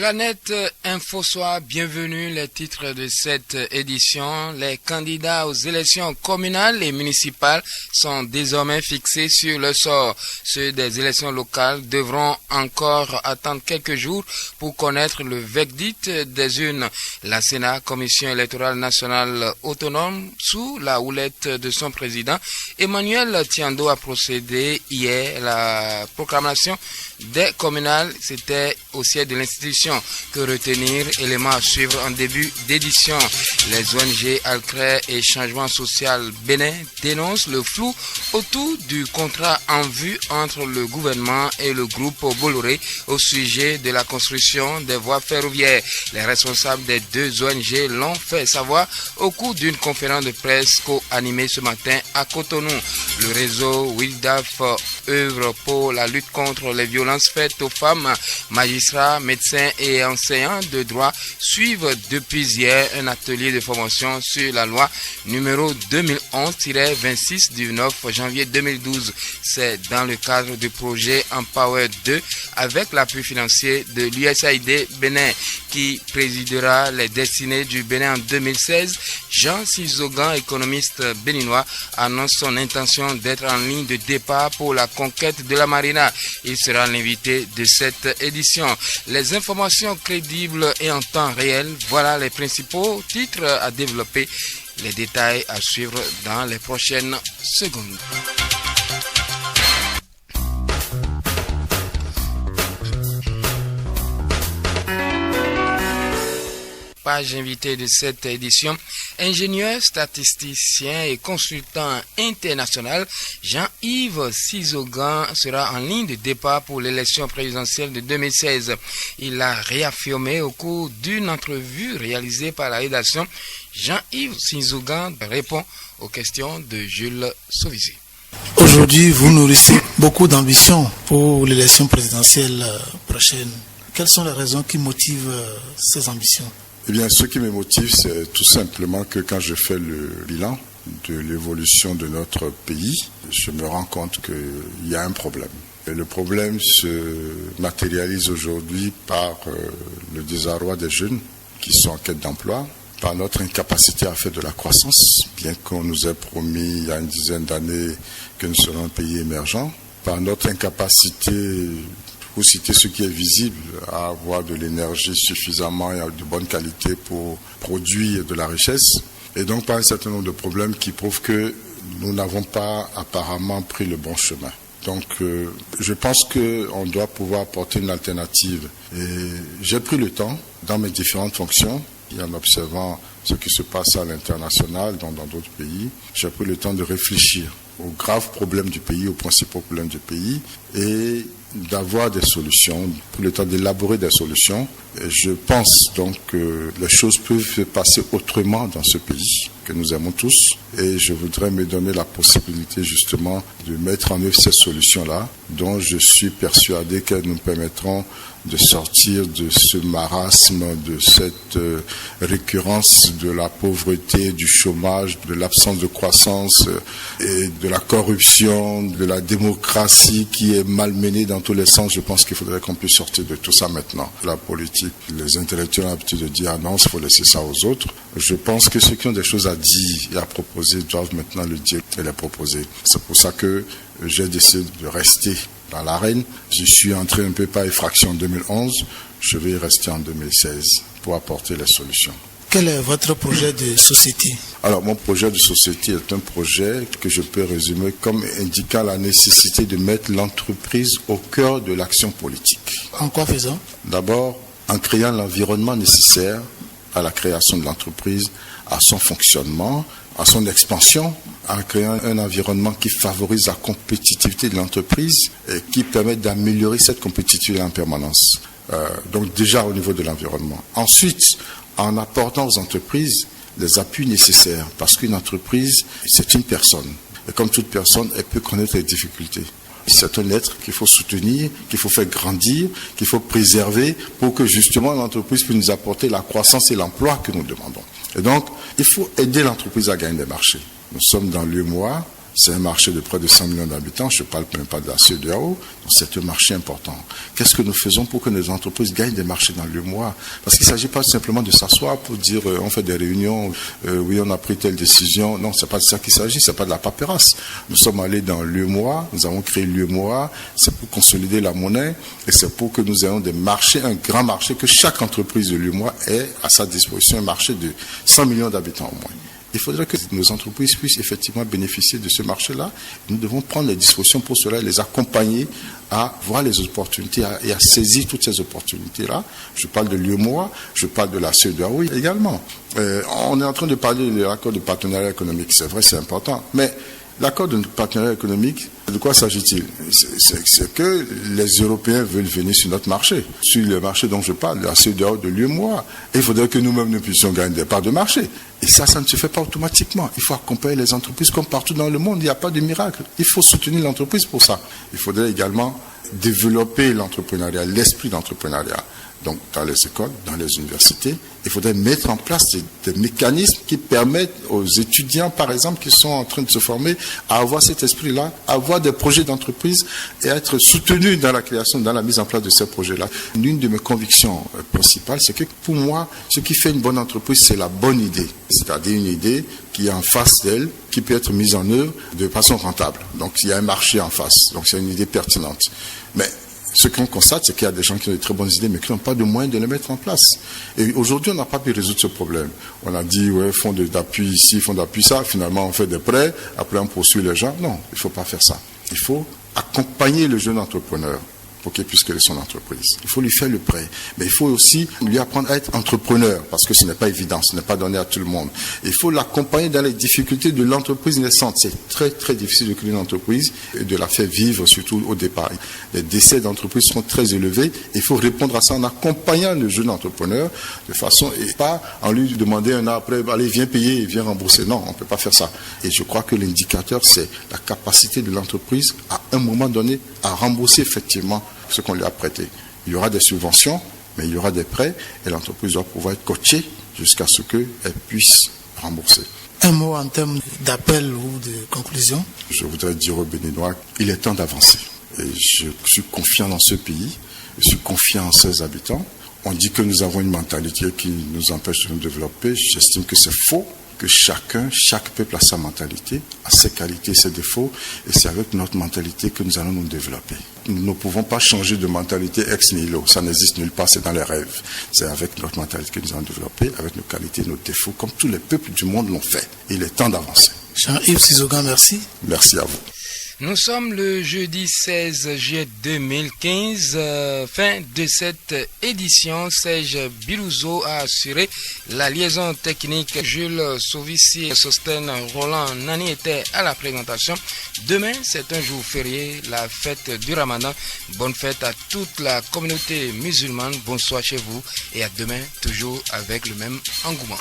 Planète Info Soir, bienvenue. Les titres de cette édition. Les candidats aux élections communales et municipales sont désormais fixés sur le sort. Ceux des élections locales devront encore attendre quelques jours pour connaître le verdict des urnes. La Sénat, Commission électorale nationale autonome, sous la houlette de son président, Emmanuel Tiando, a procédé hier à la proclamation des communales. C'était au siège de l'institution. Que retenir? Éléments à suivre en début d'édition. Les ONG Alcré et Changement Social Bénin dénoncent le flou autour du contrat en vue entre le gouvernement et le groupe Bolloré au sujet de la construction des voies ferroviaires. Les responsables des deux ONG l'ont fait savoir au cours d'une conférence de presse co-animée ce matin à Cotonou. Le réseau WILDAF œuvre pour la lutte contre les violences faites aux femmes. Magistrats, médecins et enseignants de droit suivent depuis hier un atelier de formation sur la loi numéro 2011-26 du 9 janvier 2012. C'est dans le cadre du projet Empower 2 avec l'appui financier de l'USAID Bénin qui présidera les destinées du Bénin en 2016. Jean Sizogan, économiste béninois, annonce son intention d'être en ligne de départ pour la conquête de la marina. Il sera l'invité de cette édition. Les informations crédibles et en temps réel, voilà les principaux titres à développer. Les détails à suivre dans les prochaines secondes. Page invitée de cette édition, ingénieur, statisticien et consultant international, Jean-Yves Sizogan sera en ligne de départ pour l'élection présidentielle de 2016. Il l'a réaffirmé au cours d'une entrevue réalisée par la rédaction. Jean-Yves Sizogan répond aux questions de Jules Sauvisé. Aujourd'hui, vous nourrissez beaucoup d'ambition pour l'élection présidentielle prochaine. Quelles sont les raisons qui motivent ces ambitions ? Eh bien, ce qui me motive, c'est tout simplement que quand je fais le bilan de l'évolution de notre pays, je me rends compte qu'il y a un problème. Et le problème se matérialise aujourd'hui par le désarroi des jeunes qui sont en quête d'emploi, par notre incapacité à faire de la croissance, bien qu'on nous ait promis il y a une dizaine d'années que nous serions un pays émergent, par notre incapacité, pour citer ce qui est visible, à avoir de l'énergie suffisamment et de bonne qualité pour produire de la richesse, et donc par un certain nombre de problèmes qui prouvent que nous n'avons pas apparemment pris le bon chemin. Donc je pense qu'on doit pouvoir apporter une alternative. Et j'ai pris le temps, dans mes différentes fonctions, et en observant ce qui se passe à l'international, dans d'autres pays, j'ai pris le temps de réfléchir aux graves problèmes du pays, aux principaux problèmes du pays, et d'avoir des solutions, pour le temps d'élaborer des solutions. Et je pense donc que les choses peuvent se passer autrement dans ce pays que nous aimons tous. Et je voudrais me donner la possibilité justement de mettre en œuvre ces solutions-là, dont je suis persuadé qu'elles nous permettront de sortir de ce marasme, de cette récurrence de la pauvreté, du chômage, de l'absence de croissance et de la corruption, de la démocratie qui est malmenée dans tous les sens. Je pense qu'il faudrait qu'on puisse sortir de tout ça maintenant. La politique, les intellectuels ont l'habitude de dire non, il faut laisser ça aux autres. Je pense que ceux qui ont des choses à dire et à proposer doivent maintenant le dire et les proposer. C'est pour ça que j'ai décidé de rester dans l'arène. J'y suis entré un peu par effraction en 2011. Je vais y rester en 2016 pour apporter les solutions. Quel est votre projet de société ? Alors, mon projet de société est un projet que je peux résumer comme indiquant la nécessité de mettre l'entreprise au cœur de l'action politique. En quoi faisant ? D'abord, en créant l'environnement nécessaire à la création de l'entreprise, à son fonctionnement, à son expansion, en créant un environnement qui favorise la compétitivité de l'entreprise et qui permet d'améliorer cette compétitivité en permanence. Donc déjà au niveau de l'environnement. Ensuite, en apportant aux entreprises les appuis nécessaires, parce qu'une entreprise, c'est une personne. Et comme toute personne, elle peut connaître les difficultés. C'est un être qu'il faut soutenir, qu'il faut faire grandir, qu'il faut préserver pour que justement l'entreprise puisse nous apporter la croissance et l'emploi que nous demandons. Et donc, il faut aider l'entreprise à gagner des marchés. Nous sommes dans l'UEMOA, C'est un marché de près de 100 millions d'habitants, je ne parle même pas de la CEDEAO, c'est un marché important. Qu'est-ce que nous faisons pour que nos entreprises gagnent des marchés dans le mois? Parce qu'il ne s'agit pas simplement de s'asseoir pour dire on fait des réunions, oui on a pris telle décision. Non, c'est pas de ça qu'il s'agit, c'est pas de la paperasse. Nous sommes allés dans le mois, nous avons créé le mois, c'est pour consolider la monnaie et c'est pour que nous ayons des marchés, un grand marché, que chaque entreprise de le mois ait à sa disposition un marché de 100 millions d'habitants au moins. Il faudrait que nos entreprises puissent effectivement bénéficier de ce marché-là. Nous devons prendre les dispositions pour cela et les accompagner à voir les opportunités et à saisir toutes ces opportunités-là. Je parle de l'UEMOA, je parle de la CEDEAO également. On est en train de parler de l'accord de partenariat économique. C'est vrai, c'est important. Mais l'accord de partenariat économique, de quoi s'agit-il? C'est que les Européens veulent venir sur notre marché, sur le marché dont je parle, la CEDEAO de l'UEMOA. Et il faudrait que nous-mêmes nous puissions gagner des parts de marché. Et ça ne se fait pas automatiquement. Il faut accompagner les entreprises comme partout dans le monde. Il n'y a pas de miracle. Il faut soutenir l'entreprise pour ça. Il faudrait également développer l'entrepreneuriat, l'esprit d'entrepreneuriat. Donc, dans les écoles, dans les universités, il faudrait mettre en place des mécanismes qui permettent aux étudiants, par exemple, qui sont en train de se former, à avoir cet esprit-là, à avoir des projets d'entreprise et à être soutenus dans la création, dans la mise en place de ces projets-là. L'une de mes convictions principales, c'est que pour moi, ce qui fait une bonne entreprise, c'est la bonne idée. C'est-à-dire une idée qui est en face d'elle, qui peut être mise en œuvre de façon rentable. Donc, il y a un marché en face. Donc, c'est une idée pertinente. Mais ce qu'on constate, c'est qu'il y a des gens qui ont de très bonnes idées, mais qui n'ont pas de moyens de les mettre en place. Et aujourd'hui, on n'a pas pu résoudre ce problème. On a dit, ouais, fonds d'appui ici, fonds d'appui ça. Finalement, on fait des prêts. Après, on poursuit les gens. Non, il ne faut pas faire ça. Il faut accompagner le jeune entrepreneur pour qu'il puisse créer son entreprise. Il faut lui faire le prêt. Mais il faut aussi lui apprendre à être entrepreneur, parce que ce n'est pas évident, ce n'est pas donné à tout le monde. Il faut l'accompagner dans les difficultés de l'entreprise naissante. C'est très, très difficile de créer une entreprise et de la faire vivre, surtout au départ. Les décès d'entreprise sont très élevés. Il faut répondre à ça en accompagnant le jeune entrepreneur de façon, et pas en lui demandant un an après, allez, viens payer, viens rembourser. Non, on ne peut pas faire ça. Et je crois que l'indicateur, c'est la capacité de l'entreprise, à un moment donné, à rembourser effectivement ce qu'on lui a prêté. Il y aura des subventions, mais il y aura des prêts, et l'entreprise doit pouvoir être coachée jusqu'à ce qu'elle puisse rembourser. Un mot en termes d'appel ou de conclusion? Je voudrais dire aux Béninois, il est temps d'avancer. Et je suis confiant dans ce pays, je suis confiant en ses habitants. On dit que nous avons une mentalité qui nous empêche de nous développer. J'estime que c'est faux, que chaque peuple a sa mentalité, a ses qualités, ses défauts, et c'est avec notre mentalité que nous allons nous développer. Nous ne pouvons pas changer de mentalité ex nihilo, ça n'existe nulle part, c'est dans les rêves. C'est avec notre mentalité que nous allons développer, avec nos qualités, nos défauts, comme tous les peuples du monde l'ont fait. Il est temps d'avancer. Jean-Yves Sizogan, merci. Merci à vous. Nous sommes le jeudi 16 juillet 2015, fin de cette édition. Serge Bilouzo a assuré la liaison technique. Jules Sauvissi, Sostène, Roland Nani était à la présentation. Demain, c'est un jour férié, la fête du Ramadan. Bonne fête à toute la communauté musulmane. Bonsoir chez vous et à demain, toujours avec le même engouement.